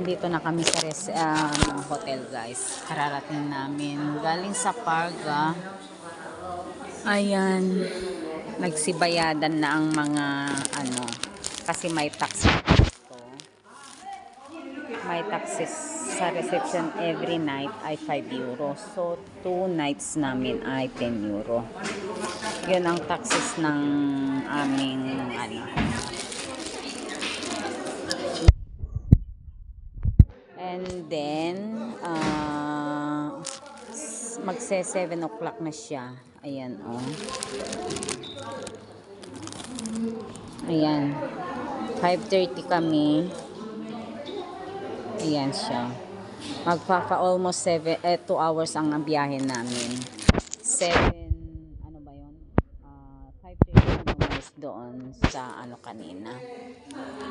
Andito na kami sa hotel, guys. Kararating namin. Galing sa Parga. Ayan. Nagsibayadan na ang mga kasi may tax dito. May taxes sa reception every night ay 5 euro. So, 2 nights namin ay 10 euro. Yun ang taxes ng aming And then, magse 7 o'clock na siya. Ayan, oh. Ayan. 5:30 kami. Ayan siya. Almost 2 hours ang biyahe namin. 5:30 umalis doon sa kanina.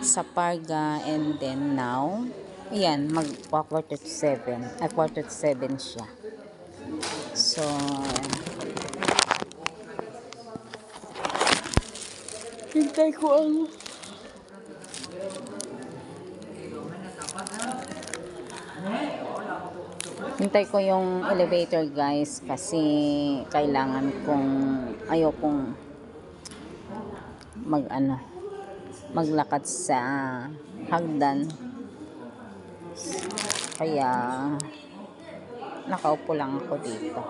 Sa Parga, and then now, ayan, quarter to 7 siya. So, hintay ko yung elevator, guys, kasi kailangan ayokong maglakad sa hagdan, kaya nakaupo lang ako dito.